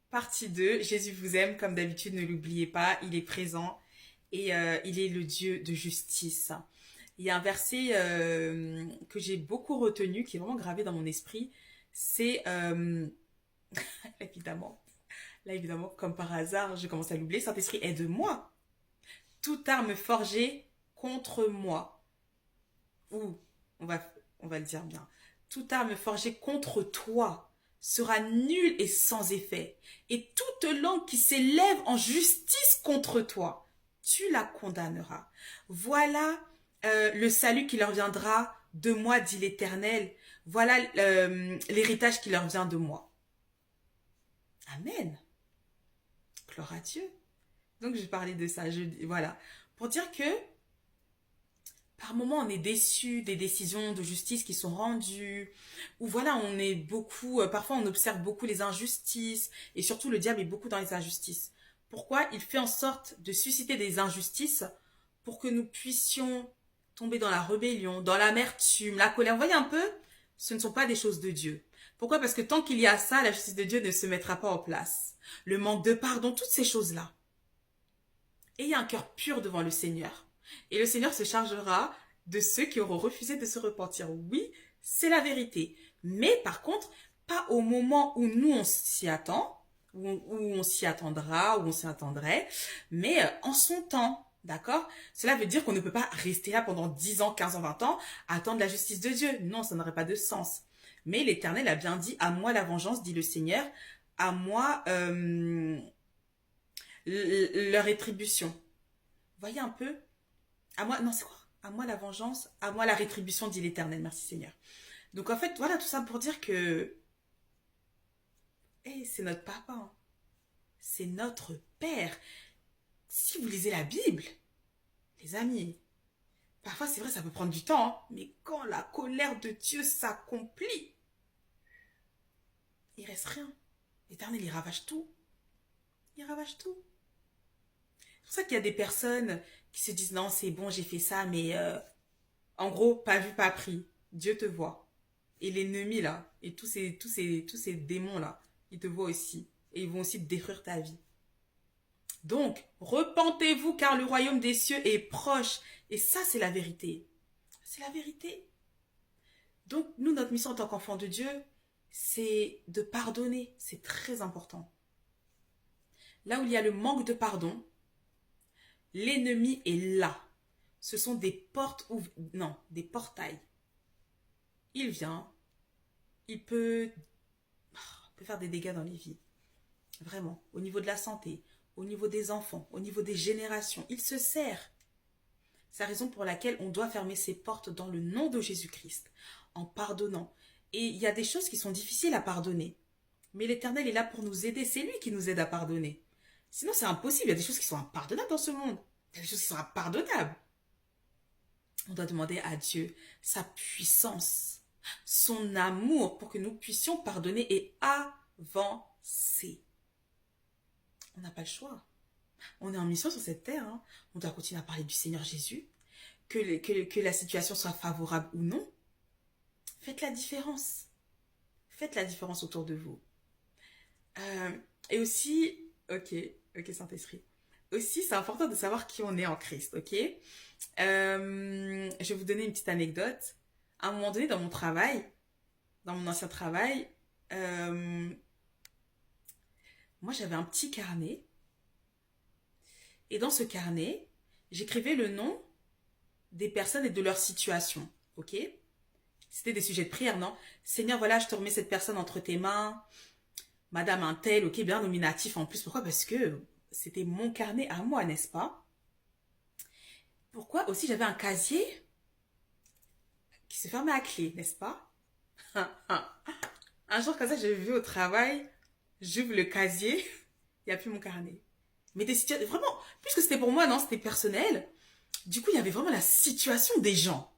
Partie 2. Jésus vous aime, comme d'habitude, ne l'oubliez pas, il est présent et il est le Dieu de justice. Il y a un verset que j'ai beaucoup retenu, qui est vraiment gravé dans mon esprit, c'est évidemment, là évidemment, comme par hasard, je commence à l'oublier, Saint-Esprit, aide-moi. Toute arme forgée contre moi, ou on va, on va le dire bien, toute arme forgée contre toi sera nulle et sans effet. Et toute langue qui s'élève en justice contre toi, tu la condamneras. Voilà le salut qui leur viendra de moi, dit l'Éternel. Voilà l'héritage qui leur vient de moi. Amen. Gloire à Dieu. Donc je parlais de ça. Voilà. Pour dire que par moments, on est déçu des décisions de justice qui sont rendues, ou voilà, on est beaucoup, parfois on observe beaucoup les injustices, et surtout le diable est beaucoup dans les injustices. Pourquoi? Il fait en sorte de susciter des injustices pour que nous puissions tomber dans la rébellion, dans l'amertume, la colère. Vous voyez un peu? Ce ne sont pas des choses de Dieu. Pourquoi? Parce que tant qu'il y a ça, la justice de Dieu ne se mettra pas en place. Le manque de pardon, toutes ces choses-là. Ayez un cœur pur devant le Seigneur. Et le Seigneur se chargera de ceux qui auront refusé de se repentir. Oui, c'est la vérité. Mais par contre, pas au moment où nous on s'y attend, où on s'y attendra, où on s'y attendrait, mais en son temps. D'accord? Cela veut dire qu'on ne peut pas rester là pendant 10 ans, 15 ans, 20 ans, à attendre la justice de Dieu. Non, ça n'aurait pas de sens. Mais l'Éternel a bien dit, à moi la vengeance, dit le Seigneur, à moi leur rétribution. Voyez un peu? À moi, non, c'est quoi? À moi la vengeance, à moi la rétribution, dit l'Éternel. Merci Seigneur. Donc en fait, voilà tout ça pour dire que hey, c'est notre papa, hein. C'est notre père. Si vous lisez la Bible, les amis, parfois c'est vrai, ça peut prendre du temps, hein, mais quand la colère de Dieu s'accomplit, il reste rien. L'Éternel, il ravage tout. Il ravage tout. C'est pour ça qu'il y a des personnes qui se disent non, c'est bon, j'ai fait ça, mais en gros, pas vu, pas pris. Dieu te voit. Et l'ennemi là, et tous ces démons là, ils te voient aussi. Et ils vont aussi détruire ta vie. Donc, repentez-vous car le royaume des cieux est proche. Et ça, c'est la vérité. C'est la vérité. Donc, nous, notre mission en tant qu'enfants de Dieu, c'est de pardonner. C'est très important. Là où il y a le manque de pardon, l'ennemi est là. Ce sont des portes non, des portails. Il vient, il peut faire des dégâts dans les vies. Vraiment, au niveau de la santé, au niveau des enfants, au niveau des générations. Il se sert. C'est la raison pour laquelle on doit fermer ses portes dans le nom de Jésus-Christ, en pardonnant. Et il y a des choses qui sont difficiles à pardonner. Mais l'Éternel est là pour nous aider. C'est lui qui nous aide à pardonner. Sinon, c'est impossible. Il y a des choses qui sont impardonnables dans ce monde. Il y a des choses qui sont impardonnables. On doit demander à Dieu sa puissance, son amour pour que nous puissions pardonner et avancer. On n'a pas le choix. On est en mission sur cette terre. Hein. On doit continuer à parler du Seigneur Jésus. Que la situation soit favorable ou non. Faites la différence. Faites la différence autour de vous. Et aussi, ok, Saint-Esprit. Aussi, c'est important de savoir qui on est en Christ, ok? Je vais vous donner une petite anecdote. À un moment donné, dans mon travail, dans mon ancien travail, moi j'avais un petit carnet. Et dans ce carnet, j'écrivais le nom des personnes et de leur situation, ok? C'était des sujets de prière, non? Seigneur, voilà, je te remets cette personne entre tes mains. Madame un tel, ok, bien nominatif en plus. Pourquoi? Parce que c'était mon carnet à moi, n'est-ce pas? Pourquoi? Aussi, j'avais un casier qui se fermait à clé, n'est-ce pas? Un jour, comme ça, j'ai vu au travail, j'ouvre le casier, il n'y a plus mon carnet. Mais des situations, vraiment, puisque c'était pour moi, non, c'était personnel. Du coup, il y avait vraiment la situation des gens.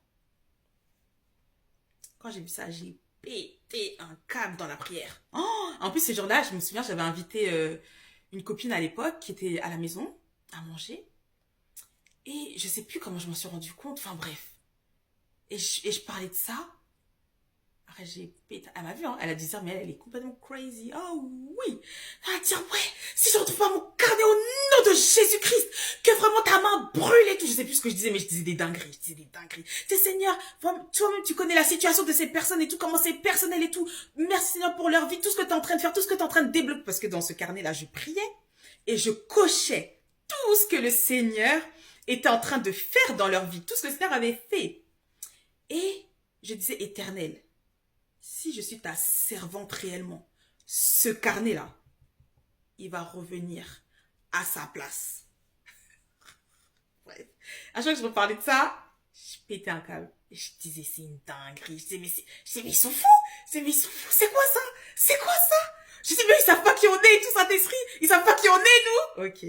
Quand j'ai vu ça, j'ai pété un câble dans la prière. Oh, en plus, ce jour-là, je me souviens, j'avais invité une copine à l'époque qui était à la maison à manger. Et je sais plus comment je m'en suis rendu compte. Enfin bref. Et je parlais de ça Après, j'ai pété. Elle m'a vu, hein. Elle a dit ça, mais elle est complètement crazy. Oh oui. Elle a dit, ouais, si je retrouve pas mon carnet au nom de Jésus-Christ, que vraiment ta main brûle et tout. Je sais plus ce que je disais, mais je disais des dingueries. Je disais des dingueries. Tu sais, Seigneur, toi-même, tu connais la situation de ces personnes et tout, comment c'est personnel et tout. Merci, Seigneur, pour leur vie, tout ce que tu es en train de faire, tout ce que tu es en train de débloquer. Parce que dans ce carnet-là, je priais et je cochais tout ce que le Seigneur était en train de faire dans leur vie, tout ce que le Seigneur avait fait. Et je disais, Éternel, si je suis ta servante réellement, ce carnet-là, il va revenir à sa place. Ouais. À chaque fois que je me parlais de ça, je pétais un câble. Et je disais, c'est une dinguerie. Je disais, mais ils sont fous. Mais ils sont fous. C'est quoi ça? C'est quoi ça? Je disais, mais ils savent pas qui on est et tout, Saint-Esprit. Ils savent pas qui on est, nous. Ok.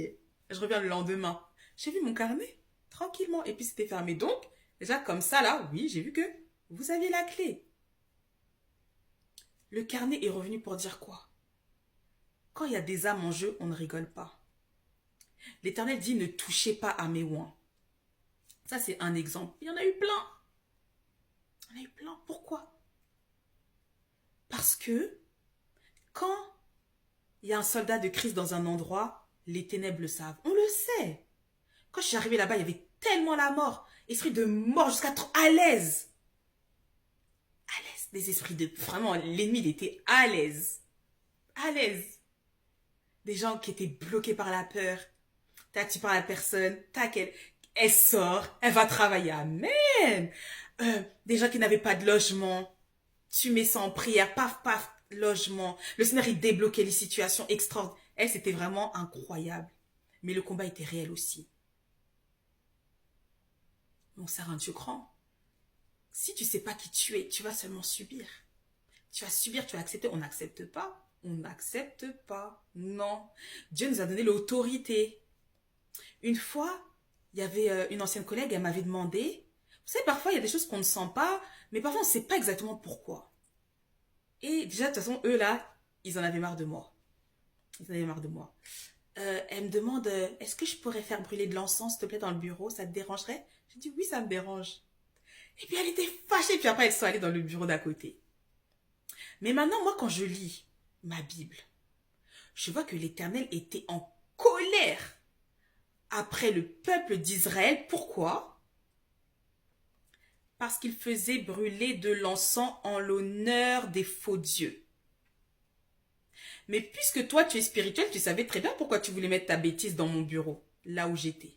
Je reviens le lendemain. J'ai vu mon carnet, tranquillement. Et puis c'était fermé. Donc, déjà comme ça, là, oui, j'ai vu que vous aviez la clé. Le carnet est revenu pour dire quoi? Quand il y a des âmes en jeu, on ne rigole pas. L'Éternel dit, ne touchez pas à mes oins. Ça, c'est un exemple. Il y en a eu plein. Il y en a eu plein. Pourquoi? Parce que quand il y a un soldat de Christ dans un endroit, les ténèbres le savent. On le sait. Quand je suis arrivée là-bas, il y avait tellement la mort. Esprit de mort jusqu'à trop à l'aise. À l'aise. Des esprits de... Vraiment, l'ennemi, il était à l'aise. À l'aise. Des gens qui étaient bloqués par la peur. Tac, tu parles à la personne. Tac, elle sort. Elle va travailler. Amen. Des gens qui n'avaient pas de logement. Tu mets ça en prière. Paf, paf, logement. Le Seigneur, il débloquait les situations extraordinaires. Elle, c'était vraiment incroyable. Mais le combat était réel aussi. On sert un Dieu grand. Si tu ne sais pas qui tu es, tu vas seulement subir. Tu vas subir, tu vas accepter. On n'accepte pas. On n'accepte pas. Non. Dieu nous a donné l'autorité. Une fois, il y avait une ancienne collègue, elle m'avait demandé, vous savez, parfois, il y a des choses qu'on ne sent pas, mais parfois, on ne sait pas exactement pourquoi. Et déjà, de toute façon, eux, là, ils en avaient marre de moi. Ils en avaient marre de moi. Elle me demande, est-ce que je pourrais faire brûler de l'encens, s'il te plaît, dans le bureau? Ça te dérangerait? J'ai dit, oui, ça me dérange. Et puis, elle était fâchée. Puis après, elles sont allées dans le bureau d'à côté. Mais maintenant, moi, quand je lis ma Bible, je vois que l'Éternel était en colère après le peuple d'Israël. Pourquoi? Parce qu'il faisait brûler de l'encens en l'honneur des faux dieux. Mais puisque toi, tu es spirituel, tu savais très bien pourquoi tu voulais mettre ta bêtise dans mon bureau, là où j'étais.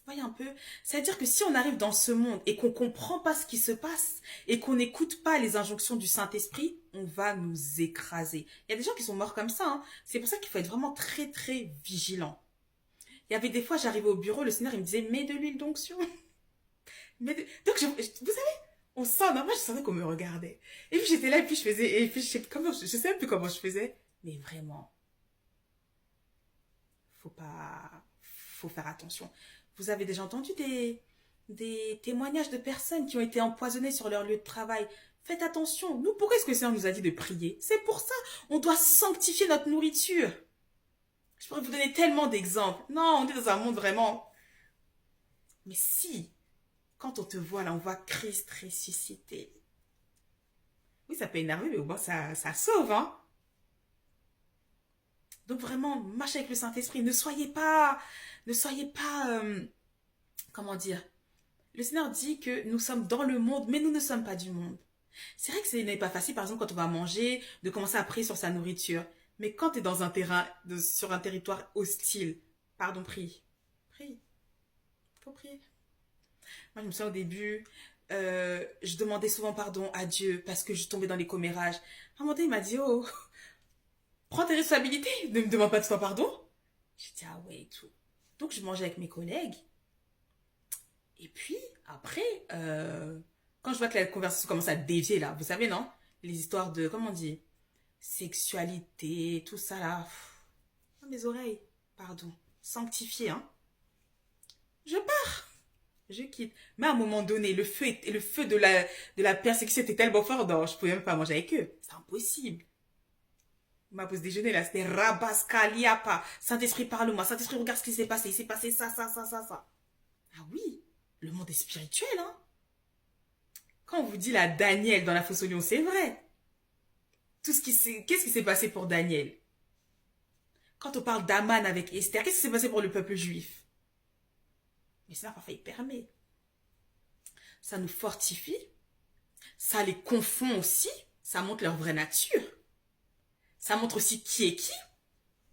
Voyez un peu, c'est-à-dire que si on arrive dans ce monde et qu'on ne comprend pas ce qui se passe et qu'on n'écoute pas les injonctions du Saint-Esprit, on va nous écraser. Il y a des gens qui sont morts comme ça, hein. C'est pour ça qu'il faut être vraiment très très vigilant. Il y avait des fois, j'arrivais au bureau, le Seigneur il me disait, mets de l'huile d'onction. Donc, vous savez, on sent, normal, je sentais qu'on me regardait. Et puis j'étais là, et puis je faisais, et puis je sais même plus comment je faisais. Mais vraiment, faut faire attention. Vous avez déjà entendu des témoignages de personnes qui ont été empoisonnées sur leur lieu de travail. Faites attention. Nous, pourquoi est-ce que le Seigneur nous a dit de prier? C'est pour ça. On doit sanctifier notre nourriture. Je pourrais vous donner tellement d'exemples. Non, on est dans un monde vraiment... Mais si, quand on te voit là, on voit Christ ressuscité. Oui, ça peut énerver, mais au moins ça sauve, hein. Donc vraiment, marchez avec le Saint-Esprit. Ne soyez pas, comment dire. Le Seigneur dit que nous sommes dans le monde, mais nous ne sommes pas du monde. C'est vrai que ce n'est pas facile, par exemple, quand on va manger, de commencer à prier sur sa nourriture. Mais quand tu es dans un terrain, sur un territoire hostile, pardon, prie. Prie. Faut prier. Moi, je me souviens au début, je demandais souvent pardon à Dieu parce que je tombais dans les commérages. À un moment donné, il m'a dit, oh, prends tes responsabilités, ne me demande pas de toi pardon. J'ai dit, ah ouais, et tout. Donc, je mangeais avec mes collègues. Et puis, après, quand je vois que la conversation commence à dévier, là, vous savez, non? Les histoires de, comment on dit? Sexualité, tout ça, là. Pff, mes oreilles, pardon. Sanctifié, hein. Je pars. Je quitte. Mais à un moment donné, le feu de la persécution était tellement fort, non, je pouvais même pas manger avec eux. C'est impossible. Ma pause déjeuner, là, c'était Rabaskaliapa. Saint-Esprit, parle-moi. Saint-Esprit, regarde ce qui s'est passé. Il s'est passé ça. Ah oui, le monde est spirituel, hein. Quand on vous dit la Daniel dans la fosse aux lions, c'est vrai. Qu'est-ce qui s'est passé pour Daniel? Quand on parle d'Aman avec Esther, qu'est-ce qui s'est passé pour le peuple juif? Mais ça, parfois, il permet. Ça nous fortifie. Ça les confond aussi. Ça montre leur vraie nature. Ça montre aussi qui est qui.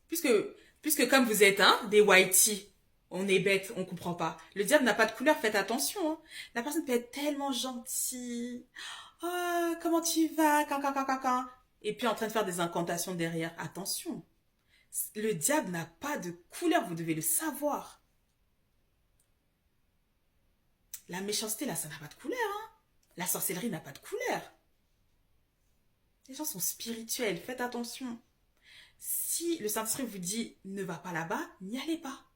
Puisque comme vous êtes des whitey, on est bête, on comprend pas. Le diable n'a pas de couleur, faites attention. Hein. La personne peut être tellement gentille. Oh, comment tu vas? Et puis en train de faire des incantations derrière. Attention. Le diable n'a pas de couleur, vous devez le savoir. La méchanceté, là, ça n'a pas de couleur. Hein. La sorcellerie n'a pas de couleur. Les gens sont spirituels, faites attention. Si le Saint-Esprit vous dit ne va pas là-bas, n'y allez pas.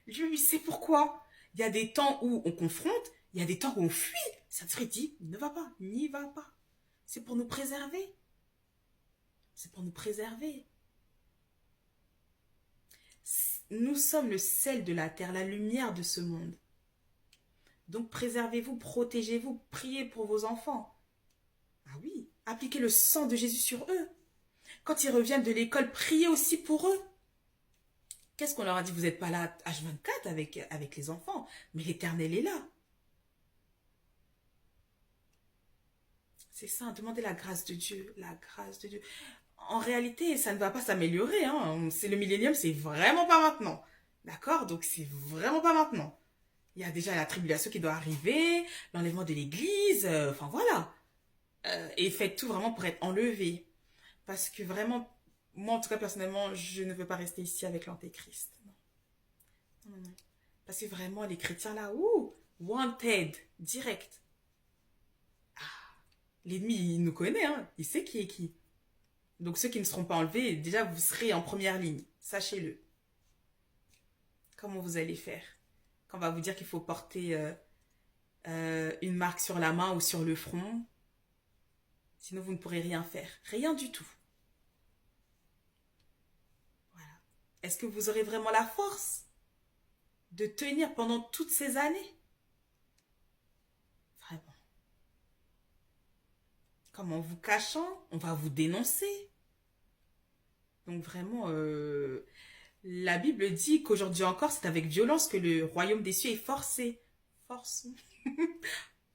Lui, c'est pourquoi. Il y a des temps où on confronte, il y a des temps où on fuit. Le Saint-Esprit dit ne va pas, n'y va pas. C'est pour nous préserver. C'est pour nous préserver. Nous sommes le sel de la terre, la lumière de ce monde. Donc préservez-vous, protégez-vous, priez pour vos enfants. Ah oui, appliquez le sang de Jésus sur eux. Quand ils reviennent de l'école, priez aussi pour eux. Qu'est-ce qu'on leur a dit? Vous n'êtes pas là H24 avec les enfants, mais l'Éternel est là. C'est ça, demandez la grâce de Dieu, la grâce de Dieu. En réalité, ça ne va pas s'améliorer. Hein. C'est le millénium, c'est vraiment pas maintenant. D'accord? Donc c'est vraiment pas maintenant. Il y a déjà la tribulation qui doit arriver, l'enlèvement de l'église, enfin voilà. Et faites tout vraiment pour être enlevé. Parce que vraiment, moi en tout cas personnellement, je ne veux pas rester ici avec l'antéchrist. Non. Non. Parce que vraiment, les chrétiens là, wanted, direct. Ah, l'ennemi, il nous connaît, hein. Il sait qui est qui. Donc ceux qui ne seront pas enlevés, déjà vous serez en première ligne. Sachez-le. Comment vous allez faire? Quand on va vous dire qu'il faut porter une marque sur la main ou sur le front, sinon vous ne pourrez rien faire. Rien du tout. Voilà. Est-ce que vous aurez vraiment la force de tenir pendant toutes ces années? Vraiment. Comme en vous cachant, on va vous dénoncer. Donc vraiment, la Bible dit qu'aujourd'hui encore, c'est avec violence que le royaume des cieux est forcé. Forçons.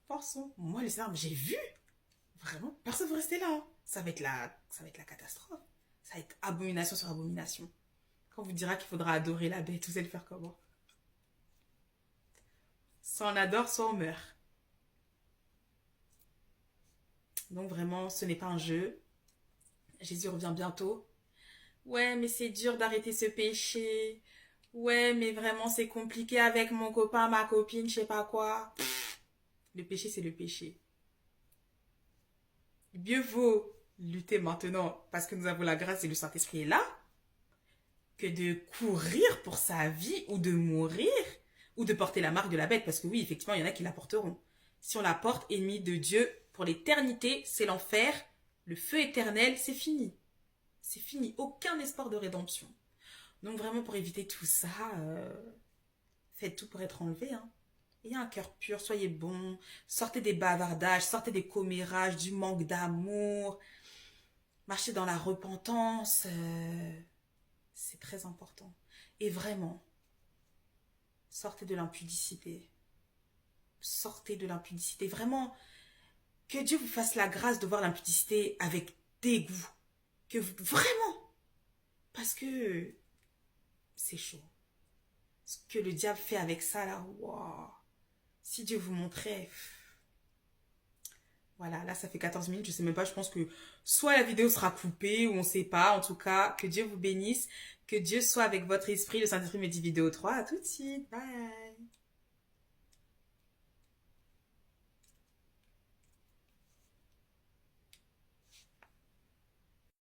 Forçons. Moi, les armes, j'ai vu. Vraiment, personne ne veut rester là. Hein. Ça va être la catastrophe. Ça va être abomination sur abomination. Quand on vous dira qu'il faudra adorer la bête, vous allez faire comment? Soit on adore, soit on meurt. Donc vraiment, ce n'est pas un jeu. Jésus revient bientôt. Ouais, mais c'est dur d'arrêter ce péché. Ouais, mais vraiment, c'est compliqué avec mon copain, ma copine, je sais pas quoi. Le péché, c'est le péché. Mieux vaut lutter maintenant parce que nous avons la grâce et le Saint-Esprit est là que de courir pour sa vie ou de mourir ou de porter la marque de la bête. Parce que oui, effectivement, il y en a qui la porteront. Si on la porte, ennemi de Dieu, pour l'éternité, c'est l'enfer. Le feu éternel, c'est fini. C'est fini. Aucun espoir de rédemption. Donc vraiment, pour éviter tout ça, faites tout pour être enlevé. Hein. Ayez un cœur pur, soyez bon. Sortez des bavardages, sortez des commérages, du manque d'amour. Marchez dans la repentance. C'est très important. Et vraiment, sortez de l'impudicité. Sortez de l'impudicité. Vraiment, que Dieu vous fasse la grâce de voir l'impudicité avec dégoût. Que vous, vraiment, parce que c'est chaud. Ce que le diable fait avec ça, là, wow. Si Dieu vous montrait... Voilà, là, ça fait 14 minutes, je sais même pas, je pense que soit la vidéo sera coupée ou on sait pas. En tout cas, que Dieu vous bénisse, que Dieu soit avec votre esprit. Le Saint-Esprit me dit vidéo 3. À tout de suite, bye.